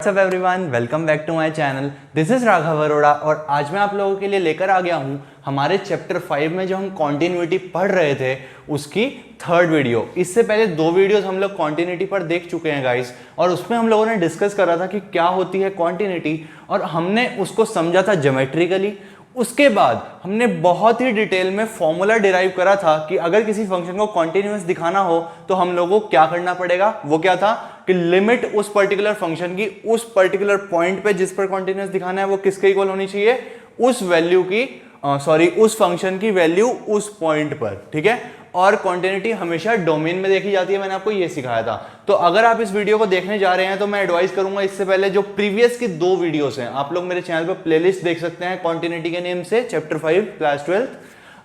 WhatsApp everyone, welcome back to my channel. This is Raghav Arora और आज मैं आप लोगों के लिए लेकर आ गया हूं हमारे चैप्टर 5 में जो हम कॉन्टिन्यूटी पढ़ रहे थे उसकी थर्ड वीडियो। इससे पहले दो वीडियोस हम लोग कॉन्टिन्यूटी पर देख चुके हैं गाइस, और उसमें हम लोगों ने डिस्कस करा था कि क्या होती है कॉन्टिन्यूटी, और हमने उसको समझा था ज्योमेट्रिकली। उसके बाद हमने बहुत ही डिटेल में फॉर्मूला डिराइव करा था कि अगर किसी फंक्शन को कॉन्टिन्यूअस दिखाना हो तो हम लोगों को क्या करना पड़ेगा। वो क्या था कि लिमिट उस पर्टिकुलर फंक्शन की उस पर्टिकुलर पॉइंट पे जिस पर कॉन्टिन्यूअस दिखाना है वो किसके इक्वल होनी चाहिए, उस वैल्यू की उस फंक्शन की वैल्यू उस पॉइंट पर, ठीक है। और कॉन्टिन्यूटी हमेशा डोमेन में देखी जाती है, मैंने आपको ये सिखाया था। तो अगर आप इस वीडियो को देखने जा रहे हैं तो मैं एडवाइस करूंगा इससे पहले जो प्रीवियस की दो वीडियोस हैं आप लोग मेरे चैनल पर प्लेलिस्ट देख सकते हैं कॉन्टिन्यूटी के नेम से, चैप्टर 5 क्लास 12।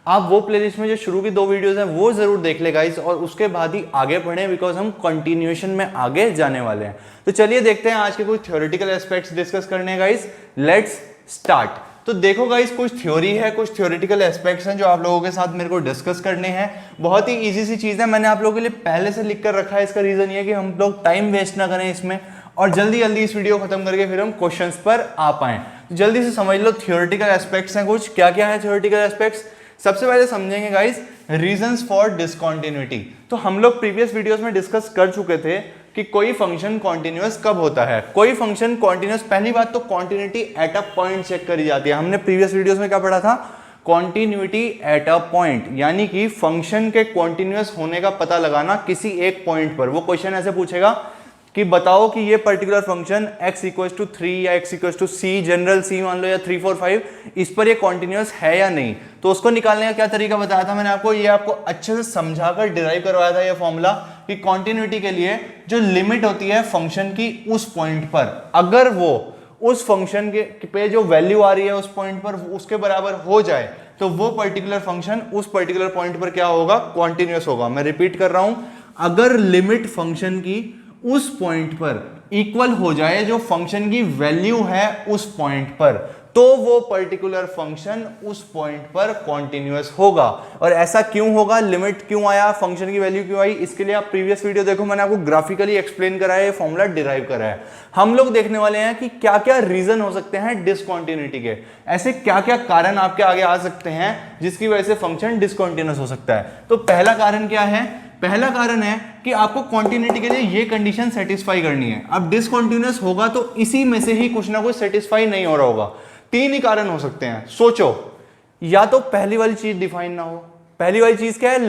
आप वो प्लेलिस्ट में जो शुरू की दो वीडियोस हैं वो जरूर देख ले गाइस, और उसके बाद ही आगे बढ़े, बिकॉज हम कंटिन्यूएशन में आगे जाने वाले हैं। तो चलिए देखते हैं आज के कुछ थ्योरेटिकल एस्पेक्ट्स डिस्कस करने हैं गाइस। Let's start. तो देखो गाइस, कुछ थ्योरी है, कुछ थ्योरेटिकल एस्पेक्ट्स हैं जो आप लोगों के साथ मेरे को डिस्कस करने हैं। बहुत ही इजी सी चीज़ है, मैंने आप लोगों के लिए पहले से लिख कर रखा है। इसका रीजन ये है कि हम लोग टाइम वेस्ट ना करें इसमें, और जल्दी जल्दी इस वीडियो खत्म करके फिर हम क्वेश्चंस पर आ पाएं। तो जल्दी से समझ लो थ्योरेटिकल एस्पेक्ट्स हैं कुछ। क्या क्या है थ्योरेटिकल एस्पेक्ट्स? सबसे पहले समझेंगे गाइस रीजंस फॉर डिसकंटिन्यूटी। तो हम लोग प्रीवियस वीडियोस में डिस्कस कर चुके थे कि कोई फंक्शन कॉन्टिन्यूअस कब होता है। कोई फंक्शन कॉन्टिन्यूअस, पहली बात तो continuity at a point check करी जाती है। हमने प्रीवियस वीडियोस में क्या पढ़ा था? कॉन्टिन्यूटी एट अ पॉइंट, यानी कि फंक्शन के कॉन्टिन्यूअस होने का पता लगाना किसी एक पॉइंट पर। वो क्वेश्चन ऐसे पूछेगा कि बताओ कि ये particular function x equal to 3 या x equal to c, general c मान लो, या 3 4 5, इस पर ये कॉन्टिन्यूअस है या नहीं। तो उसको निकालने का क्या तरीका बताया था मैंने आपको, ये आपको अच्छे से समझाकर डिराइव करवाया था ये फॉर्मूला कि कॉन्टिन्यूटी के लिए जो लिमिट होती है फंक्शन की उस पॉइंट पर, अगर वो उस फंक्शन के पे जो वैल्यू आ रही है उस पॉइंट पर उसके बराबर हो जाए तो वो पर्टिकुलर फंक्शन उस पर्टिकुलर पॉइंट पर क्या होगा? कॉन्टिन्यूअस होगा। मैं रिपीट कर रहा हूं, अगर लिमिट फंक्शन की उस पॉइंट पर इक्वल हो जाए जो फंक्शन की वैल्यू है उस पॉइंट पर, तो वो पर्टिकुलर फंक्शन उस पॉइंट पर कॉन्टिन्यूअस होगा। और ऐसा क्यों होगा? लिमिट क्यों आया, फंक्शन की वैल्यू क्यों आई, इसके लिए आप प्रीवियस वीडियो देखो, मैंने आपको ग्राफिकली एक्सप्लेन करा है, फॉर्मूला डिराइव करा है। हम लोग देखने वाले हैं कि क्या क्या रीजन हो सकते हैं डिसकंटिन्यूटी के, ऐसे क्या क्या कारण आपके आगे आ सकते हैं जिसकी वजह से फंक्शन डिसकंटिन्यूअस हो सकता है। तो पहला कारण क्या है? पहला कारण है कि आपको कॉन्टिन्यूटी के लिए ये कंडीशन सेटिस्फाई करनी है। अब डिसकंटिन्यूअस होगा तो इसी में से ही कुछ ना कुछ सेटिस्फाई नहीं हो रहा होगा। तीन ही कारण हो सकते हैं, सोचो। या तो पहली वाली चीज डिफाइन ना हो। पहली वाली चीज क्या है?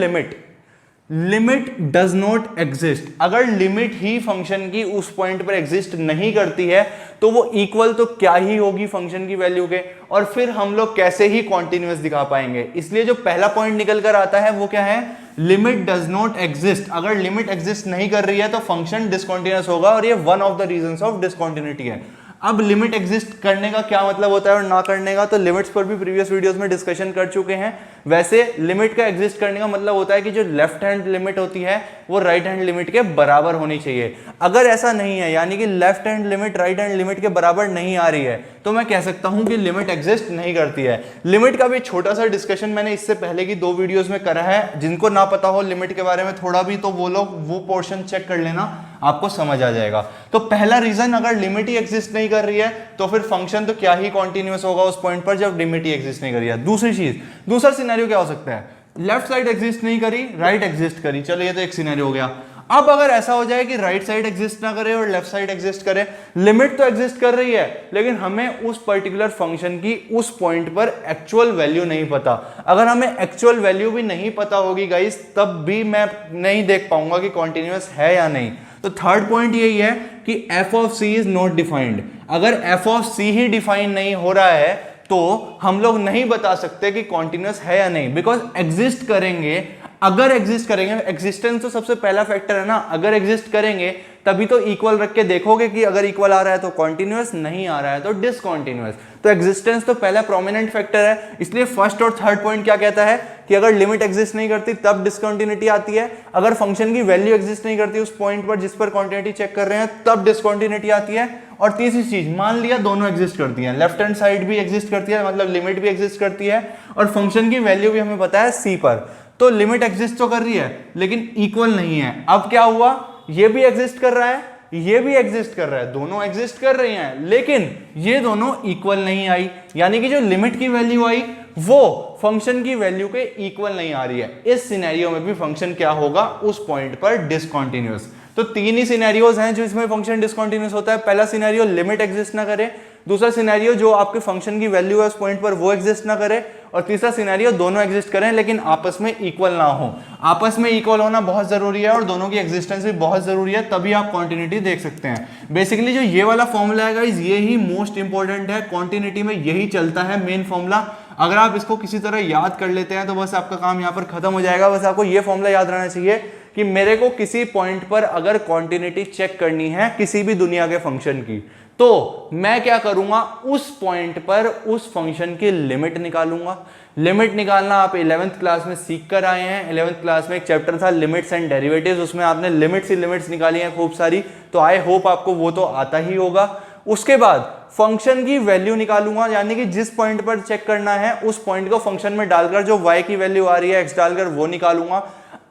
Limit does not exist. अगर लिमिट ही फंक्शन की उस पॉइंट पर एग्जिस्ट नहीं करती है तो वो इक्वल तो क्या ही होगी फंक्शन की वैल्यू के, और फिर हम लोग कैसे ही कॉन्टिन्यूअस दिखा पाएंगे। इसलिए जो पहला पॉइंट निकल कर आता है वो क्या है? Limit does not exist. अगर लिमिट एग्जिस्ट नहीं कर रही है तो फंक्शन डिसकंटिन्यूअस होगा, और ये one of the reasons of discontinuity है। अब लिमिट एग्जिस्ट करने का क्या मतलब होता है और ना करने का, तो लिमिट्स पर भी प्रीवियस वीडियोस में डिस्कशन कर चुके हैं। वैसे लिमिट का एग्जिस्ट करने का मतलब होता है कि जो लेफ्ट हैंड लिमिट होती है वो राइट हैंड लिमिट के बराबर होनी चाहिए। अगर ऐसा नहीं है, यानी कि left hand limit right hand limit के बराबर नहीं आ रही है, तो मैं कह सकता हूं कि लिमिट एग्जिस्ट नहीं करती है। लिमिट का भी छोटा सा डिस्कशन मैंने इससे पहले की दो वीडियोस में करा है। जिनको ना पता हो लिमिट के बारे में थोड़ा भी, तो वो लोग वो पोर्शन चेक कर लेना, आपको समझ आ जाएगा। तो पहला रीजन, अगर लिमिट ही एग्जिस्ट नहीं कर रही है तो फिर फंक्शन तो क्या ही कॉन्टिन्यूअस होगा उस पॉइंट पर जब लिमिट ही एग्जिस्ट नहीं कर रही है। दूसरी चीज, दूसरा सिनेरियो क्या हो सकता है? लेफ्ट साइड एग्जिस्ट नहीं करी, राइट एग्जिस्ट करी। चलो ये तो एक सिनेरियो हो गया। अब अगर ऐसा हो जाए कि राइट साइड एग्जिस्ट ना करे और लेफ्ट साइड एग्जिस्ट करे, लिमिट तो एग्जिस्ट कर रही है लेकिन हमें उस पर्टिकुलर फंक्शन की उस पॉइंट पर एक्चुअल वैल्यू नहीं पता। अगर हमें एक्चुअल वैल्यू भी नहीं पता होगी गाइस, तब भी मैं नहीं देख पाऊंगा कि कॉन्टिन्यूअस है या नहीं। तो थर्ड पॉइंट यही है कि f of c is not defined. अगर एफ ऑफ सी ही डिफाइन नहीं हो रहा है तो हम लोग नहीं बता सकते कि कॉन्टिन्यूअस है या नहीं, बिकॉज एग्जिस्ट करेंगे। अगर एग्जिस्ट करेंगे, एग्जिस्टेंस तो सबसे पहला फैक्टर है ना। अगर एग्जिस्ट करेंगे तभी तो इक्वल रख के देखोगे कि अगर इक्वल आ रहा है तो कॉन्टिन्यूअस, नहीं आ रहा है तो डिसकंटिन्यूअस। तो एग्जिस्टेंस तो पहला प्रोमिनेंट फैक्टर है। इसलिए फर्स्ट और थर्ड पॉइंट क्या कहता है कि अगर लिमिट एग्जिस्ट नहीं करती तब डिसकंटिन्यूटी आती है, अगर फंक्शन की वैल्यू एग्जिस्ट नहीं करती उस पॉइंट पर जिस पर कॉन्टिन्यूटी चेक कर रहे हैं तब डिसकंटिन्यूटी आती है। और तीसरी चीज, मान लिया दोनों एग्जिस्ट करती हैं, लेफ्ट हैंड साइड भी एग्जिस्ट करती है, मतलब लिमिट भी एग्जिस्ट करती है और फंक्शन की वैल्यू भी हमें पता है सी पर, तो लिमिट एग्जिस्ट तो कर रही है लेकिन इक्वल नहीं है। अब क्या हुआ? ये भी एग्जिस्ट कर रहा है ये भी एग्जिस्ट कर रहा है, दोनों एग्जिस्ट कर रही हैं, लेकिन ये दोनों इक्वल नहीं आई, यानी कि जो लिमिट की वैल्यू आई वो फंक्शन की वैल्यू के इक्वल नहीं आ रही है। इस सिनेरियो में भी फंक्शन क्या होगा, उस पॉइंट पर डिसकंटीन्यूअस। तो तीन ही सिनेरियोज हैं जो इसमें फंक्शन डिसकंटीन्यूअस होता है। पहला सिनेरियो लिमिट एग्जिस्ट ना करे, दूसरा सिनेरियो जो आपके फंक्शन की वैल्यू है उस पॉइंट पर वो एग्जिस्ट ना करे, और तीसरा सिनेरियो दोनों एग्जिस्ट करें लेकिन आपस में इक्वल ना हो। आपस में इक्वल होना बहुत जरूरी है और दोनों की एग्जिस्टेंस भी बहुत जरूरी है, तभी आप कॉन्टिन्यूटी देख सकते हैं। बेसिकली जो ये वाला फॉर्मूला है गाइस, ये ही मोस्ट इंपॉर्टेंट है, कॉन्टिन्यूटी में यही चलता है मेन फॉर्मूला। अगर आप इसको किसी तरह याद कर लेते हैं तो बस आपका काम यहाँ पर खत्म हो जाएगा। बस आपको ये फॉर्मूला याद रहना चाहिए कि मेरे को किसी पॉइंट पर अगर कॉन्टिन्यूटी चेक करनी है किसी भी दुनिया के फंक्शन की, तो मैं क्या करूंगा, उस पॉइंट पर उस फंक्शन की लिमिट निकालूंगा। लिमिट निकालना आप 11th क्लास में सीख कर आए हैं। 11th क्लास में एक चैप्टर था लिमिट्स एंड डेरिवेटिव्स, उसमें आपने लिमिट्स ही लिमिट्स निकाली हैं खूब सारी, तो आई होप आपको वो तो आता ही होगा। उसके बाद फंक्शन की वैल्यू निकालूंगा, यानी कि जिस पॉइंट पर चेक करना है उस पॉइंट को फंक्शन में डालकर जो y की वैल्यू आ रही है x डालकर वो निकालूंगा।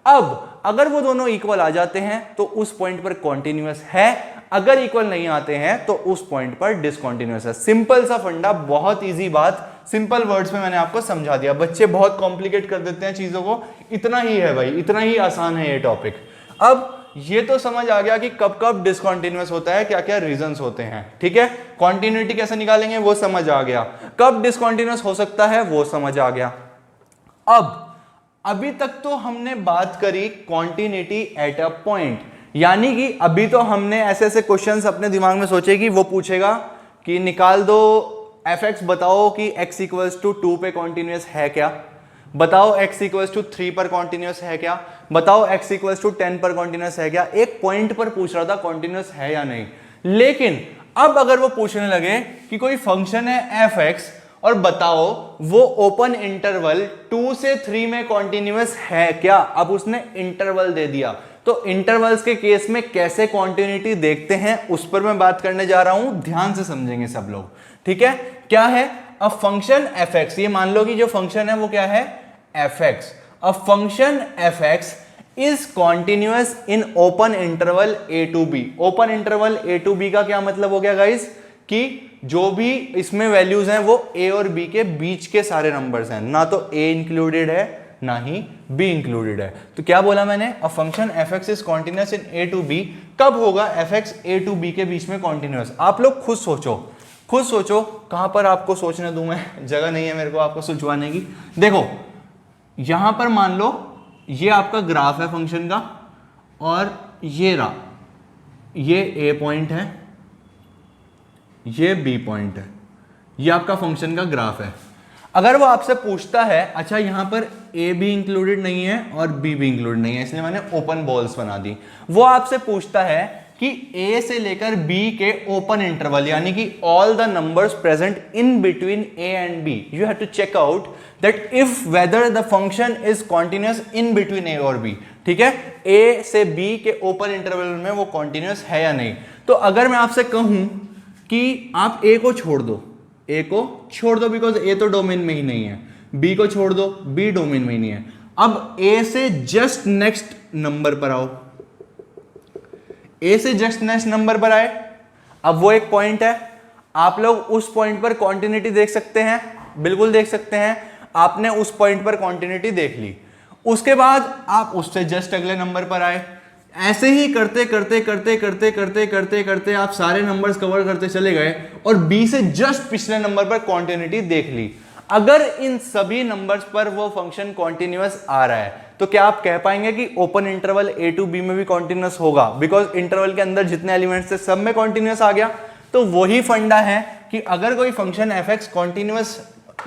अब अगर वो दोनों इक्वल आ जाते हैं तो उस पॉइंट पर कॉन्टिन्यूअस है, अगर इक्वल नहीं आते हैं तो उस पॉइंट पर डिसकंटीन्यूअस है। सिंपल सा फंडा, बहुत इजी बात, सिंपल वर्ड्स में मैंने आपको समझा दिया। बच्चे बहुत कॉम्प्लिकेट कर देते हैं चीजों को, इतना ही है भाई, इतना ही आसान है ये टॉपिक। अब ये तो समझ आ गया कि कब कब डिसकंटीन्यूअस होता है, क्या क्या रीजंस होते हैं, ठीक है। कॉन्टिन्यूटी कैसे निकालेंगे वो समझ आ गया, कब डिसकंटीन्यूअस हो सकता है वो समझ आ गया। अब अभी तक तो हमने बात करी कॉन्टिन्यूटी एट अ पॉइंट, यानी कि अभी तो हमने ऐसे ऐसे क्वेश्चंस अपने दिमाग में सोचे कि वो पूछेगा कि निकाल दो fx, बताओ कि x इक्वल्स टू 2 पे कॉन्टिन्यूअस है क्या, बताओ x इक्वल्स टू 3 पर कॉन्टिन्यूअस है क्या, बताओ x इक्वल्स टू 10 पर कॉन्टिन्यूअस है क्या। एक पॉइंट पर पूछ रहा था कॉन्टिन्यूअस है या नहीं। लेकिन अब अगर वो पूछने लगे कि कोई फंक्शन है fx और बताओ वो ओपन इंटरवल 2 से 3 में कॉन्टिन्यूअस है क्या, अब उसने इंटरवल दे दिया। तो इंटरवल्स के केस में कैसे कॉन्टिन्यूटी देखते हैं उस पर मैं बात करने जा रहा हूं, ध्यान से समझेंगे सब लोग, ठीक है। क्या है, अ फंक्शन fx, ये मान लो कि जो फंक्शन है वो क्या है, fx। A function fx is continuous in open interval a to b। Open interval a to b का क्या मतलब हो गया गाइस, कि जो भी इसमें वैल्यूज हैं वो a और b के बीच के सारे नंबर्स हैं, ना तो a इंक्लूडेड है ना ही b इंक्लूडेड है। तो क्या बोला मैंने, a function fx is continuous in a to b। कब होगा fx a to b के बीच में कॉन्टिन्यूअस, आप लोग खुद सोचो, खुद सोचो। कहां पर आपको सोचने दूं मैं, जगह नहीं है मेरे को आपको सोचवाने की। देखो यहां पर मान लो ये आपका ग्राफ है फंक्शन का, और ये रहा, ये a पॉइंट है, ये b पॉइंट है, ये आपका फंक्शन का ग्राफ है। अगर वो आपसे पूछता है अच्छा यहां पर a भी इंक्लूडेड नहीं है और b भी इंक्लूडेड नहीं है, इसलिए मैंने ओपन बॉल्स बना दी, वो आपसे पूछता है कि a से लेकर b के ओपन इंटरवल, यानी कि all the numbers present in between a and b, you have to check out that if whether the function is continuous in between a और b, ठीक है। a से b के ओपन इंटरवल में वो continuous है या नहीं। तो अगर मैं आपसे कहूं कि आप a को छोड़ दो, a को छोड़ दो बिकॉज a तो डोमेन में ही नहीं है, b को छोड़ दो, b डोमेन में ही नहीं है। अब a से जस्ट नेक्स्ट नंबर पर आओ, a से जस्ट नेक्स्ट नंबर पर आए, अब वो एक पॉइंट है, आप लोग उस पॉइंट पर कॉन्टिन्यूटी देख सकते हैं, बिल्कुल देख सकते हैं। आपने उस पॉइंट पर कॉन्टिन्यूटी देख ली, उसके बाद आप उससे जस्ट अगले नंबर पर आए, ऐसे ही करते करते करते करते करते करते करते आप सारे नंबर्स कवर करते चले गए और b से जस्ट पिछले नंबर पर कॉन्टिन्यूटी देख ली। अगर इन सभी नंबर्स पर वो फंक्शन कॉन्टिन्यूअस आ रहा है तो क्या आप कह पाएंगे कि open interval a to b में भी कॉन्टिन्यूअस होगा, बिकॉज इंटरवल के अंदर जितने एलिमेंट्स थे सब में कॉन्टिन्यूअस आ गया। तो वही फंडा है कि अगर कोई फंक्शन fx कॉन्टिन्यूअस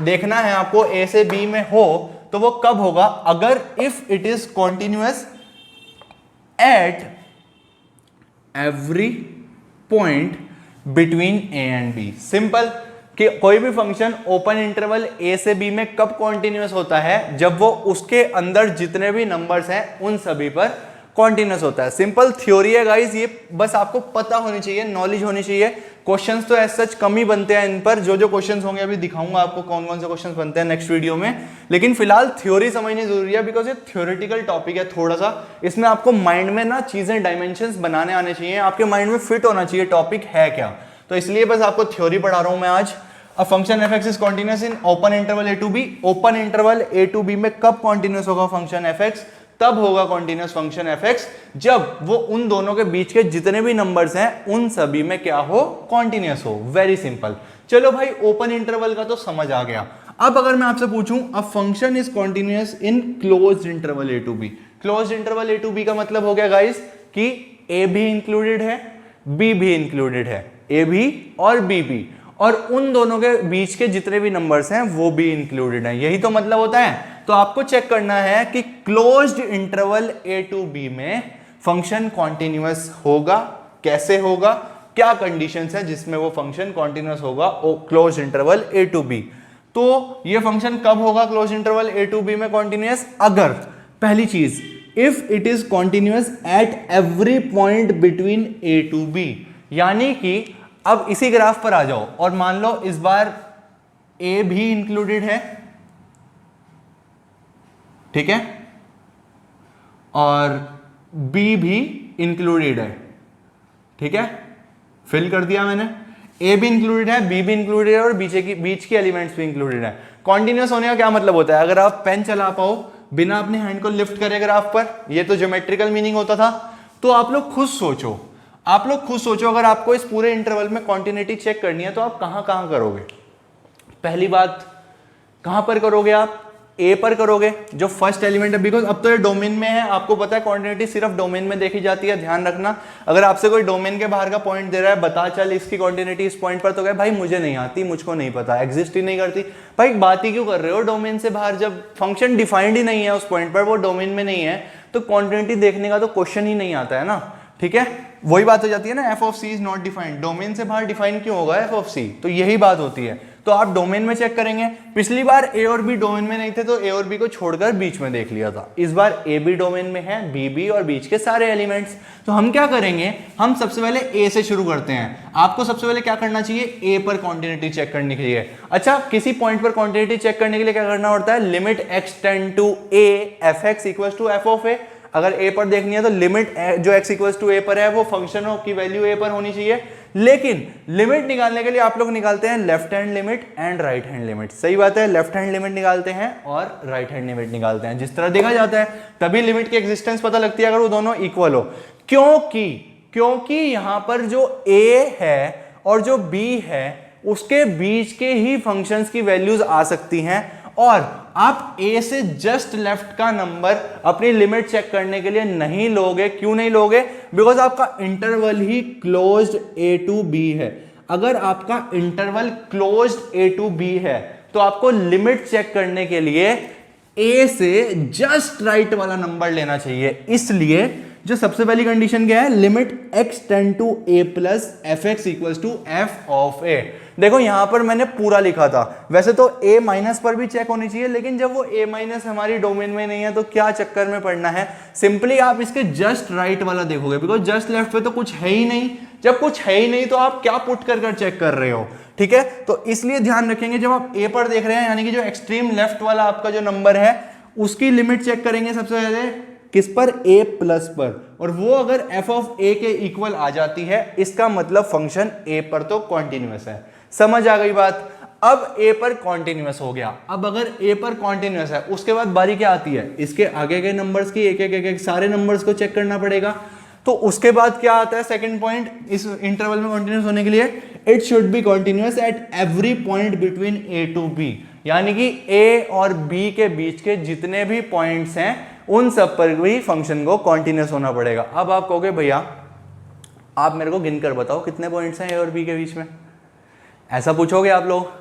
देखना है आपको a से b में हो तो वो कब होगा, अगर if it is continuous at every point between a and b। Simple कि कोई भी फंक्शन ओपन इंटरवल a से b में कब कॉन्टिन्यूअस होता है, जब वो उसके अंदर जितने भी नंबर्स हैं उन सभी पर कॉन्टिन्यूअस होता है। सिंपल थ्योरी है गाइस, ये बस आपको पता होनी चाहिए, नॉलेज होनी चाहिए, क्वेश्चंस तो ऐसे सच कम ही बनते हैं इन पर, जो जो क्वेश्चंस होंगे अभी दिखाऊंगा आपको कौन कौन से क्वेश्चंस बनते हैं नेक्स्ट वीडियो में, लेकिन फिलहाल थ्योरी समझनी जरूरी है बिकॉज ये थ्योरेटिकल टॉपिक है थोड़ा सा, इसमें आपको माइंड में ना चीजें डायमेंशंस बनाने आने चाहिए, आपके माइंड में फिट होना चाहिए टॉपिक है क्या, तो इसलिए बस आपको थ्योरी पढ़ा रहा हूं मैं आज। A function f(x) is continuous in open interval a to b. Open interval a to b में कब कॉन्टिन्यूस होगा फंक्शन f(x)? तब होगा कॉन्टिन्यूस फंक्शन f(x) जब वो उन दोनों के बीच के जितने भी नंबर्स हैं उन सभी में क्या हो, कॉन्टिन्यूस हो। Very simple. चलो भाई ओपन इंटरवल का तो समझ आ गया। अब अगर मैं आपसे पूछूं a function is continuous in closed interval a to b, closed interval a to b का मतलब हो गया गाइस कि a भी इंक्लूडेड है, b भी इंक्लूडेड है, a भी और b भी, और उन दोनों के बीच के जितने भी नंबर्स हैं वो भी इंक्लूडेड हैं, यही तो मतलब होता है। तो आपको चेक करना है कि closed interval a to b में फंक्शन कॉन्टिन्यूअस होगा, कैसे होगा, क्या कंडीशंस है जिसमें वो फंक्शन कॉन्टिन्यूअस होगा closed interval a to b। तो ये फंक्शन कब होगा closed interval a to b में कॉन्टिन्यूअस? अगर पहली चीज if it is continuous at every point between a to b, यानी कि अब इसी ग्राफ पर आ जाओ और मान लो इस बार a भी इंक्लूडेड है, ठीक है, और b भी इंक्लूडेड है, ठीक है, फिल कर दिया मैंने, a भी इंक्लूडेड है, b भी इंक्लूडेड है और बीच की एलिमेंट्स भी इंक्लूडेड है। कॉन्टिन्यूअस होने का क्या मतलब होता है? अगर आप पेन चला पाओ बिना अपने हैंड को लिफ्ट करे ग्राफ पर, ये तो ज्योमेट्रिकल मीनिंग होता था। तो आप लोग खुद सोचो, अगर आपको इस पूरे इंटरवल में कॉन्टिन्यूटी चेक करनी है तो आप कहां कहां करोगे? पहली बात कहां पर करोगे? आप ए पर करोगे जो फर्स्ट एलिमेंट है, बिकॉज अब तो ये डोमेन में है, आपको पता है कॉन्टिन्यूटी सिर्फ डोमेन में देखी जाती है, ध्यान रखना। अगर आपसे कोई डोमेन के बाहर का पॉइंट दे रहा है, बता चल इसकी कॉन्टिन्यूटी इस पॉइंट पर, तो कहे भाई मुझे नहीं आती, मुझको नहीं पता, एग्जिस्ट ही नहीं करती। भाई बात ही क्यों कर रहे हो डोमेन से बाहर? जब फंक्शन डिफाइंड ही नहीं है उस पॉइंट पर, वो डोमेन में नहीं है, तो कॉन्टिन्यूटी देखने का तो क्वेश्चन ही नहीं आता है ना, ठीक है। वही बात हो जाती है ना, f of c is not defined, domain से बाहर डिफाइन क्यों होगा एफ ऑफ सी? तो यही बात होती है। तो आप डोमेन में चेक करेंगे, पिछली बार ए और बी डोमेन में नहीं थे तो ए और बी को छोड़कर बीच में देख लिया था, इस बार ए भी डोमेन में है, बी भी और बीच के सारे एलिमेंट्स। तो हम क्या करेंगे, हम सबसे पहले ए से शुरू करते हैं। आपको सबसे पहले क्या करना चाहिए? ए पर कॉन्टिन्यूटी चेक करने के लिए। अच्छा, किसी पॉइंट पर कॉन्टिन्यूटी चेक करने के लिए क्या करना होता है? Limit x tend to a f x equal to f of a. अगर a पर देखनी है तो लिमिट जो x इक्वल्स टू a पर है वो फंक्शन की वैल्यू a पर होनी चाहिए, लेकिन लिमिट निकालने के लिए आप लोग निकालते हैं left hand limit and right hand limit. सही बात है, लेफ्ट हैंड लिमिट निकालते हैं और राइट हैंड लिमिट निकालते हैं, जिस तरह देखा जाता है तभी लिमिट की एग्जिस्टेंस पता लगती है अगर वो दोनों इक्वल हो। क्योंकि यहां पर जो a है और जो b है उसके बीच के ही फंक्शंस की वैल्यूज आ सकती हैं, और आप a से जस्ट लेफ्ट का नंबर अपनी लिमिट चेक करने के लिए नहीं लोगे। क्यों नहीं लोगे? बिकॉज आपका interval he closed a to b है। अगर आपका interval closed a to b है तो आपको लिमिट चेक करने के लिए a से जस्ट राइट वाला नंबर लेना चाहिए। इसलिए जो सबसे पहली कंडीशन क्या है? Limit x tend to a plus f x equals to f of a। देखो यहां पर मैंने पूरा लिखा था, वैसे तो a माइनस पर भी चेक होनी चाहिए, लेकिन जब वो a माइनस हमारी डोमेन में नहीं है तो क्या चक्कर में पड़ना है। सिंपली आप इसके जस्ट राइट वाला देखोगे, बिकॉज जस्ट लेफ्ट पे तो कुछ है ही नहीं। जब कुछ है ही नहीं तो आप क्या पुट कर चेक कर रहे हो, ठीक है। तो इसलिए ध्यान रखेंगे जब आप a पर देख रहे हैं, यानी कि जो एक्सट्रीम लेफ्ट वाला आपका जो नंबर है उसकी लिमिट चेक करेंगे सबसे पहले किस पर? a प्लस पर, और वो अगर f ऑफ a के इक्वल आ जाती है इसका मतलब फंक्शन a पर तो कॉन्टिन्यूअस है। समझ आ गई बात? अब a पर कॉन्टिन्यूअस हो गया। अब अगर a पर कॉन्टिन्यूअस है उसके बाद बारी क्या आती है? इसके आगे के नंबर्स की एक एक सारे नंबर्स को चेक करना पड़ेगा। तो उसके बाद क्या आता है सेकंड पॉइंट इस इंटरवल में कॉन्टिन्यूअस होने के लिए? It should be continuous at every point between a to b, यानी कि a और b के बीच के जितने भी पॉइंट्स हैं उन सब पर भी फंक्शन को कॉन्टिन्यूअस होना पड़ेगा। अब आप कहोगे भैया आप मेरे को गिनकर बताओ कितने पॉइंट्स हैं a और b के बीच में, ऐसा पूछोगे आप लोग।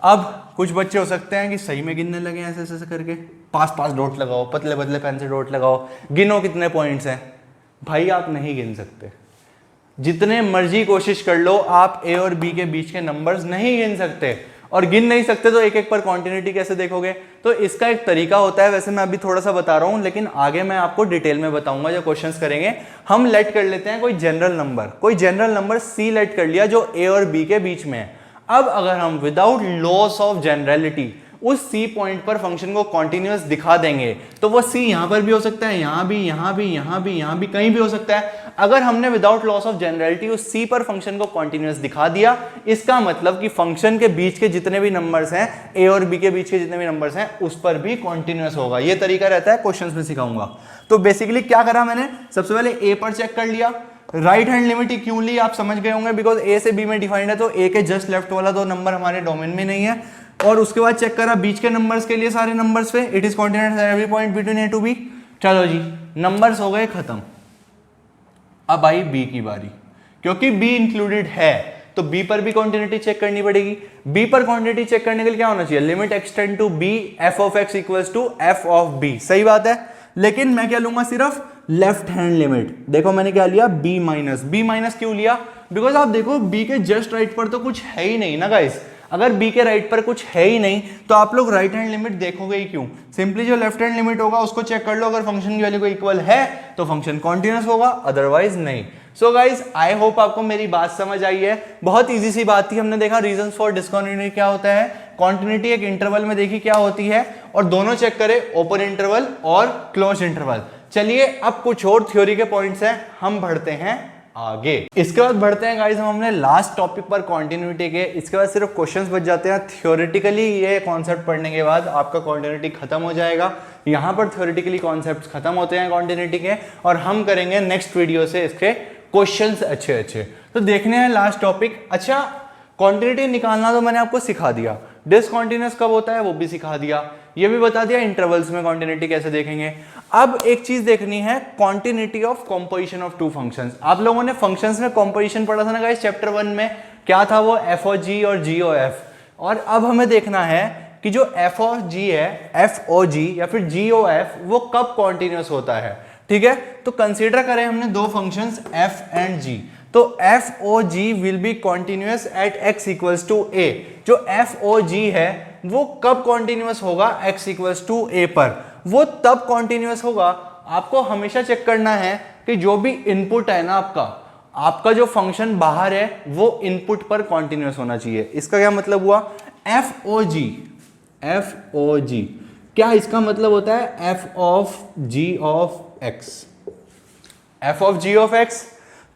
अब कुछ बच्चे हो सकते हैं कि सही में गिनने लगे ऐसे ऐसे करके, पास डॉट लगाओ, पतले पतले पेन से डॉट लगाओ, गिनो कितने पॉइंट्स हैं। भाई आप नहीं गिन सकते, जितने मर्जी कोशिश कर लो आप a और b के बीच के नंबर्स नहीं गिन सकते। और गिन नहीं सकते तो एक एक पर कॉन्टिन्यूटी कैसे देखोगे। तो इसका एक तरीका होता है, वैसे मैं अभी थोड़ा सा बता रहा हूं लेकिन आगे मैं आपको डिटेल में बताऊंगा जो क्वेश्चंस करेंगे। हम लेट कर लेते हैं कोई जनरल नंबर सी लेट कर लिया जो ए और बी के बीच में है। अब अगर हम विदाउट लॉस ऑफ जनरलिटी उस सी पॉइंट पर फंक्शन को कॉन्टिन्यूअस दिखा देंगे तो वो सी यहां पर भी हो सकता है, यहां भी, यहां भी, यहां भी, यहां भी, कहीं भी हो सकता है। अगर हमने विदाउट लॉस ऑफ जनरलिटी उस सी पर फंक्शन को कॉन्टिन्यूअस दिखा दिया, इसका मतलब कि फंक्शन के बीच के जितने भी नंबर्स हैं, ए और बी के बीच के जितने भी नंबर्स हैं, उस पर भी कॉन्टिन्यूअस होगा। ये तरीका रहता है, क्वेश्चन में सिखाऊंगा। तो बेसिकली क्या करा मैंने, सबसे पहले ए पर चेक कर लिया। राइट हैंड लिमिट ही क्यों ली आप समझ गए होंगे, बिकॉज ए से बी में डिफाइंड है, तो ए के जस्ट लेफ्ट वाला तो नंबर हमारे डोमेन में नहीं है। और उसके बाद चेक करा बीच के नंबर्स के लिए सारे नंबर्स पे, it is continuous at every point between a to b. चलो जी, नंबर्स हो गए खत्म। अब आई बी की बारी, क्योंकि बी इंक्लूडेड है तो बी पर भी कॉन्टिन्यूटी चेक करनी पड़ेगी। बी पर कॉन्टिन्यूटी चेक करने के लिए क्या होना चाहिए, limit x tend to b f of x equals to f of b. सही बात है, लेकिन मैं क्या लूंगा, सिर्फ लेफ्ट हैंड लिमिट। देखो मैंने क्या लिया, बी माइनस क्यों लिया, बिकॉज आप देखो बी के जस्ट राइट पर तो कुछ है ही नहीं ना गाइस। अगर बी के राइट पर कुछ है ही नहीं तो आप लोग राइट हैंड लिमिट देखोगे ही क्यों। सिंपली जो लेफ्ट हैंड लिमिट होगा उसको चेक कर लो, अगर फंक्शन की वैल्यू को इक्वल है तो फंक्शन कॉन्टिन्यूअस होगा, अदरवाइज नहीं। सो गाइज आई होप आपको मेरी बात समझ आई है। बहुत इजी सी बात थी, हमने देखा रीजन फॉर डिसकंटिन्यूटी क्या होता है, कॉन्टिन्यूटी एक इंटरवल में देखी क्या होती है, और दोनों चेक करें, ओपन इंटरवल और क्लोज इंटरवल। चलिए अब कुछ और थ्योरी के पॉइंट्स हैं, हम बढ़ते हैं आगे। इसके बाद बढ़ते हैं गाइस हम अपने लास्ट टॉपिक पर कॉन्टिन्यूटी के। इसके बाद सिर्फ क्वेश्चंस बच जाते हैं। थ्योरेटिकली ये कॉन्सेप्ट पढ़ने के बाद आपका कॉन्टिन्यूटी खत्म हो जाएगा। यहाँ पर थ्योरेटिकली कॉन्सेप्ट्स खत्म होते हैं कॉन्टिन्यूटी के, और हम करेंगे नेक्स्ट वीडियो से इसके क्वेश्चंस अच्छे। तो देखने हैं लास्ट टॉपिक। अच्छा, कॉन्टिन्यूटी निकालना तो मैंने आपको सिखा दिया, डिसकंटिन्यूअस कब होता है वो भी सिखा दिया, ये भी बता दिया इंटरवल्स में कॉन्टिन्यूटी कैसे देखेंगे। अब एक चीज देखनी है, continuity of composition of two functions. आप लोगों ने फंक्शंस में कॉम्पोजिशन पढ़ा था ना गाइस चैप्टर 1 में, क्या था वो, एफ ओ जी और जी ओ एफ। और अब हमें देखना है कि जो एफ ओ जी है, एफ ओ जी या फिर जी ओ एफ, वो कब कॉन्टिन्यूअस होता है। ठीक है, तो कंसीडर करें हमने दो फंक्शंस एफ एंड जी, तो f o g will be continuous at x equals to a. जो एफ ओ जी है वो कब कॉन्टिन्यूअस होगा, एक्स इक्वल्स टू ए पर। वो तब कॉन्टिन्यूअस होगा, आपको हमेशा चेक करना है कि जो भी इनपुट है ना आपका जो फंक्शन बाहर है वो इनपुट पर कॉन्टिन्यूअस होना चाहिए। इसका क्या मतलब हुआ, एफ ओ जी क्या इसका मतलब होता है, f of g of x, f of g of x.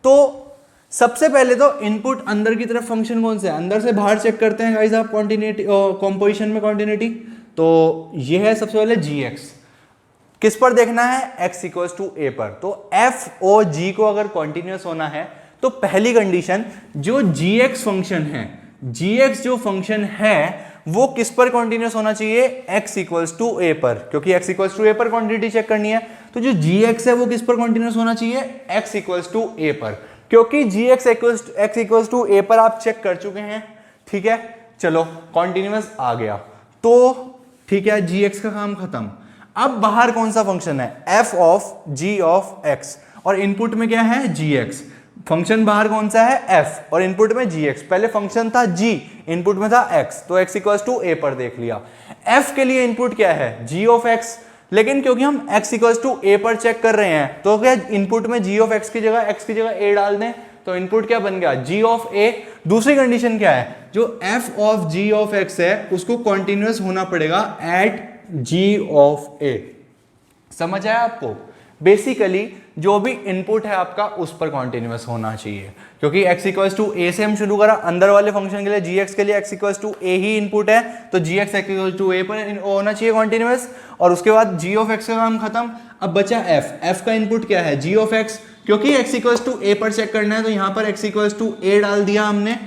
तो सबसे पहले तो इनपुट अंदर की तरफ फंक्शन कौन सा है, अंदर से बाहर चेक करते हैं गाइस आप कॉन्टिन्यूटी कॉम्पोजिशन में कॉन्टिन्यूटी। तो ये है सबसे पहले जी एक्स, किस पर देखना है, एक्स इक्वल्स टू ए पर। तो एफ ओ जी को अगर कॉन्टिन्यूअस होना है तो पहली कंडीशन, जो जी एक्स फंक्शन है, जी एक्स जो फंक्शन है वो किस पर कॉन्टिन्यूअस होना चाहिए, एक्स इक्वल्स टू ए पर, क्योंकि एक्स इक्वल्स टू ए पर क्वांटिटी चेक करनी है। तो जो जी एक्स है वो किस पर कॉन्टिन्यूअस होना चाहिए, एक्स इक्वल्स टू ए पर, क्योंकि जी एक्स इक्वल्स टू ए पर आप चेक कर चुके हैं। ठीक है, चलो कॉन्टिन्यूअस आ गया तो ठीक है, जी एक्स का काम खत्म। अब बाहर कौन सा फंक्शन है, f of g of x, और इनपुट में क्या है, जी एक्स। फंक्शन बाहर कौन सा है, एफ, और इनपुट में जी एक्स। पहले फंक्शन था जी, इनपुट में था एक्स, तो एक्स इक्वल्स टू ए पर देख लिया। एफ के लिए इनपुट क्या है, जी ऑफ एक्स, लेकिन क्योंकि हम x इक्वल्स टू ए पर चेक कर रहे हैं तो क्या इनपुट में g ऑफ x की जगह x की जगह a डाल दें, तो इनपुट क्या बन गया, g ऑफ a। दूसरी कंडीशन क्या है, जो f of g of x है उसको कॉन्टिन्यूअस होना पड़ेगा एट g ऑफ a। समझ आया आपको, बेसिकली जो भी इनपुट है आपका उस पर कॉन्टिन्यूअस होना चाहिए, क्योंकि x इक्वल्स टू ए से हम शुरू करा, अंदर वाले फंक्शन के लिए gx के लिए x इक्वल्स टू ए ही इनपुट है, तो gx इक्वल्स टू ए पर होना चाहिए कॉन्टिन्यूअस, और उसके बाद g ऑफ x का काम खत्म। अब बचा f का इनपुट क्या है, g ऑफ x, क्योंकि x इक्वल्स टू ए पर चेक करना है तो यहाँ पर x इक्वल्स टू ए डाल दिया हमने।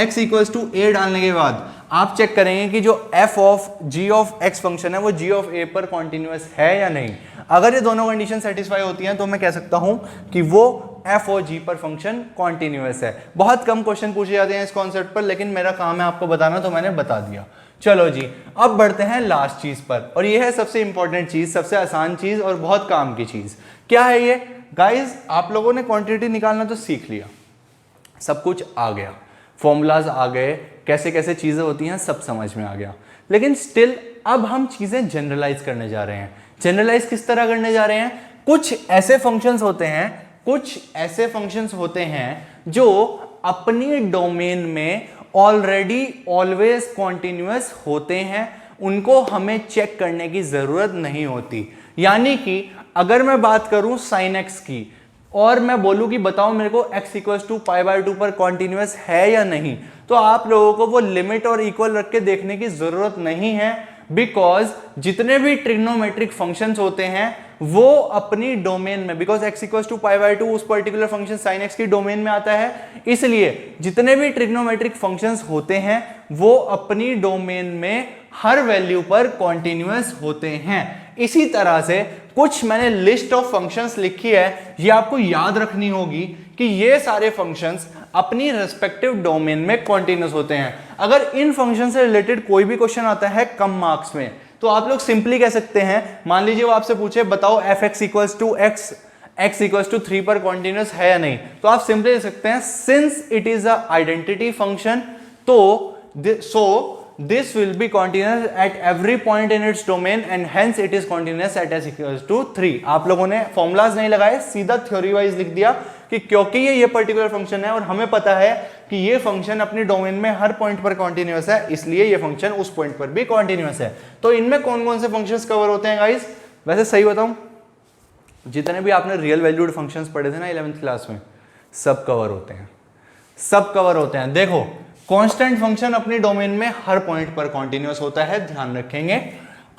x इक्वल्स टू ए डालने के बाद आप चेक करेंगे कि जो f of g of x function है वो g ऑफ a पर कॉन्टिन्यूअस है या नहीं। अगर ये दोनों कंडीशन सेटिस्फाई होती हैं तो मैं कह सकता हूं कि वो f और g पर फंक्शन कॉन्टिन्यूअस है। बहुत कम क्वेश्चन पूछे जाते हैं इस कॉन्सेप्ट पर, लेकिन मेरा काम है आपको बताना, तो मैंने बता दिया। चलो जी, अब बढ़ते हैं लास्ट चीज पर, और ये है सबसे इंपॉर्टेंट चीज, सबसे आसान चीज और बहुत काम की चीज। क्या है ये गाइज, आप लोगों ने क्वांटिटी निकालना तो सीख लिया, सब कुछ आ गया, फॉर्मूलाज आ गए, कैसे कैसे चीज़ें होती हैं सब समझ में आ गया। लेकिन स्टिल अब हम चीज़ें जनरलाइज करने जा रहे हैं। जनरलाइज किस तरह करने जा रहे हैं? कुछ ऐसे फंक्शंस होते हैं जो अपनी डोमेन में ऑलरेडी ऑलवेज कॉन्टिन्यूअस होते हैं, उनको हमें चेक करने की ज़रूरत नहीं होती। यानी कि अगर मैं बात करूं साइन एक्स की और मैं बोलूं कि बताओ मेरे को x इक्वल्स टू π/2 पर कॉन्टिन्यूअस है या नहीं, तो आप लोगों को वो लिमिट और इक्वल रख के देखने की जरूरत नहीं है, बिकॉज जितने भी ट्रिग्नोमेट्रिक फंक्शंस होते हैं वो अपनी डोमेन में, बिकॉज x इक्वल्स टू π/2 उस पर्टिकुलर फंक्शन sin x की डोमेन में आता है, इसलिए जितने भी ट्रिग्नोमेट्रिक फंक्शंस होते हैं वो अपनी डोमेन में हर वैल्यू पर कॉन्टिन्यूअस होते हैं। इसी तरह से कुछ मैंने लिस्ट ऑफ फंक्शंस लिखी है, ये आपको याद रखनी होगी कि ये सारे फंक्शंस अपनी रेस्पेक्टिव डोमेन में कॉन्टिन्यूअस होते हैं। अगर इन फंक्शन से रिलेटेड कोई भी क्वेश्चन आता है कम मार्क्स में, तो आप लोग सिंपली कह सकते हैं, मान लीजिए वो आपसे पूछे बताओ f(x equals to x equals to 3 पर कॉन्टिन्यूअस है या नहीं, तो आप सिंपली कह सकते हैं since it is a identity function तो this will be continuous at every point in its domain and hence it is continuous at s equals to 3। आप लोगों ने फॉर्मूलाज नहीं लगाए, सीधा थ्योरी वाइज लिख दिया कि क्योंकि ये पर्टिकुलर फंक्शन है और हमें पता है कि ये फंक्शन अपनी डोमेन में हर पॉइंट पर कॉन्टिन्यूअस है, इसलिए ये फंक्शन उस पॉइंट पर भी कॉन्टिन्यूअस है। तो इनमें कौन कौन से फंक्शंस कवर होते हैं गाइस? वैसे सही बताऊं, जितने भी आपने रियल वैल्यूड फंक्शंस पढ़े थे ना 11th क्लास में, सब कवर होते हैं। देखो, कांस्टेंट फंक्शन अपनी डोमेन में हर पॉइंट पर कॉन्टिन्यूअस होता है, ध्यान रखेंगे।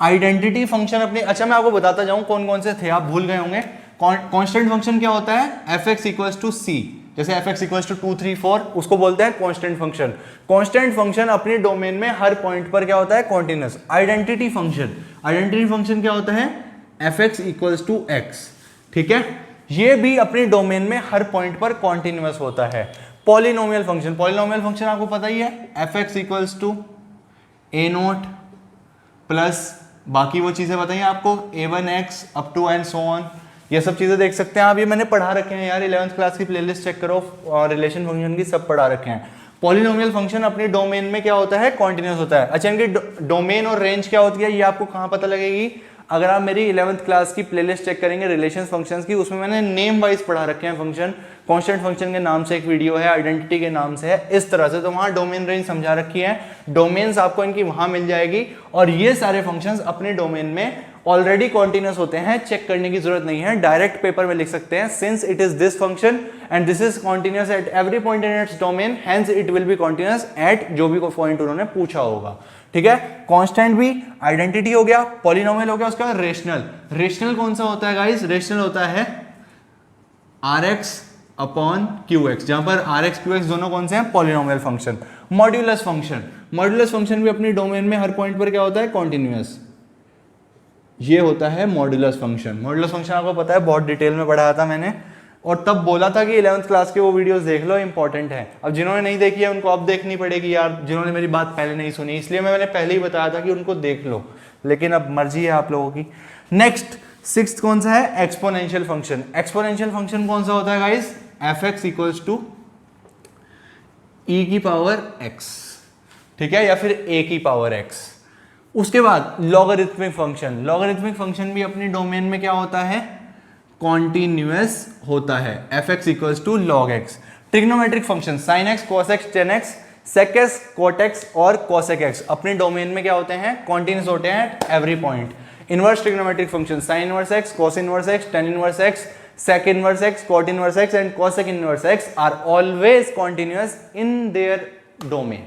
आइडेंटिटी फंक्शन अपनी, अच्छा मैं आपको बताता जाऊं कौन कौन से थे, आप भूल गए होंगे। कांस्टेंट फंक्शन क्या होता है? f(x इक्वल्स टू c), जैसे f(x इक्वल्स टू 2 3 4, उसको बोलते हैं कांस्टेंट फंक्शन। कांस्टेंट फंक्शन अपनी डोमेन में हर पॉइंट पर क्या होता है? कॉन्टिन्यूअस। आइडेंटिटी फंक्शन क्या होता है? f(x इक्वल्स टू x), ठीक है, ये भी अपनी डोमेन में हर पॉइंट पर कॉन्टिन्यूअस होता है। पॉलिनोमियल फंक्शन आपको पता ही है, f(x equals to a0 plus बाकी वो चीजें बताइए आपको, a1x up to and so on, ये सब चीजें देख सकते हैं आप, ये मैंने पढ़ा रखे हैं यार, 11th क्लास की प्लेलिस्ट चेक करो और रिलेशन फंक्शन की सब पढ़ा रखे हैं। पॉलिनोमियल फंक्शन अपनी डोमेन में क्या होता है? कॉन्टिन्यूअस होता है। अच्छा, इनकी डोमेन और रेंज क्या होती है ये आपको कहां पता लगेगी? अगर आप मेरी 11th क्लास की प्लेलिस्ट चेक करेंगे रिलेशंस फंक्शंस की, उसमें मैंने नेम वाइज पढ़ा रखे हैं फंक्शन। कांस्टेंट फंक्शन के नाम से एक वीडियो है, आइडेंटिटी के नाम से है, इस तरह से, तो वहां डोमेन रेंज समझा रखी है, डोमेन्स आपको इनकी वहां मिल जाएगी। और ये सारे फंक्शंस अपने डोमेन में ऑलरेडी कॉन्टिन्यूअस होते हैं, चेक करने की जरूरत नहीं है, डायरेक्ट पेपर में लिख सकते हैं, since it is this function and this is continuous at every point in its domain, hence it will be continuous at जो भी पॉइंट उन्होंने पूछा होगा। ठीक है, कांस्टेंट भी, आइडेंटिटी हो गया, पॉलिनोमियल हो गया, उसका रेशनल कौन सा होता है गाइस? रेशनल होता है Rx अपॉन QX, जहां पर Rx QX दोनों कौन से हैं? Polynomial function. मॉड्यूलस फंक्शन भी अपनी डोमेन में हर पॉइंट पर क्या होता है? कॉन्टिन्यूअस, ये होता है मॉड्यूलस फंक्शन आपको पता है, बहुत डिटेल में पढ़ाया था मैंने, और तब बोला था कि 11th क्लास के वो वीडियोस देख लो, इंपॉर्टेंट है। अब जिन्होंने नहीं देखी है उनको अब देखनी पड़ेगी यार, जिन्होंने मेरी बात पहले नहीं सुनी, इसलिए मैंने पहले ही बताया था कि उनको देख लो, लेकिन अब मर्जी है आप लोगों की। नेक्स्ट 6th कौन सा है? एक्सपोनेंशियल फंक्शन कौन सा होता है guys? f(x equals to e की पावर x, ठीक है, या फिर a की पावर x। उसके बाद लॉगरिथमिक फंक्शन भी अपनी डोमेन में क्या होता है? कॉन्टिन्यूअस होता है, f(x equals to log x। Trigonometric function sin x, cos x, tan x, sec x, cot x और cosec x अपने डोमेन में क्या होते हैं? कॉन्टिन्यूअस होते हैं every point. Inverse trigonometric function sin inverse x, cos inverse x, tan inverse x, sec inverse x, cot inverse x and cosec inverse x are always continuous in their domain।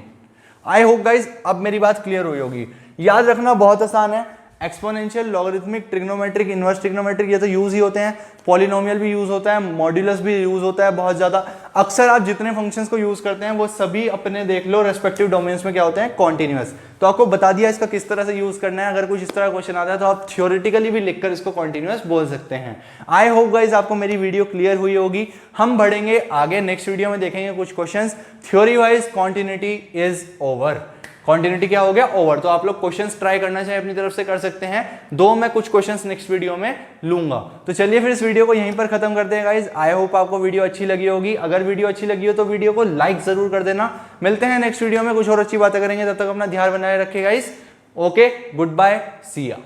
I hope guys अब मेरी बात clear हुई होगी। याद रखना बहुत आसान है, exponential, logarithmic, trigonometric, inverse trigonometric, ये तो यूज ही होते हैं। पॉलिनोमियल भी यूज होता है, मॉड्यूलस भी यूज होता है बहुत ज्यादा। अक्सर आप जितने फंक्शंस को यूज करते हैं वो सभी अपने देख लो रेस्पेक्टिव डोमेन्स में क्या होते हैं? कॉन्टिन्यूअस। तो आपको बता दिया इसका किस तरह से यूज करना है। अगर कुछ इस तरह क्वेश्चन आता है तो आप थ्योरेटिकली भी लिखकर इसको कॉन्टिन्यूअस बोल सकते हैं। आई होप गाइज आपको मेरी वीडियो क्लियर हुई होगी। हम बढ़ेंगे आगे, नेक्स्ट वीडियो में देखेंगे कुछ questions. Theory wise continuity is over. Continuity क्या हो गया, ओवर। तो आप लोग क्वेश्चंस ट्राई करना चाहे अपनी तरफ से कर सकते हैं, दो मैं कुछ क्वेश्चंस नेक्स्ट वीडियो में लूंगा। तो चलिए फिर इस वीडियो को यहीं पर खत्म करते हैं गाइज। आई होप आपको वीडियो अच्छी लगी होगी। अगर वीडियो अच्छी लगी हो तो वीडियो को लाइक जरूर कर देना। मिलते हैं नेक्स्ट वीडियो में, कुछ और अच्छी बातें करेंगे। तब तक अपना ध्यान बनाए रखिए गाइज। ओके, गुड बाय, सी या।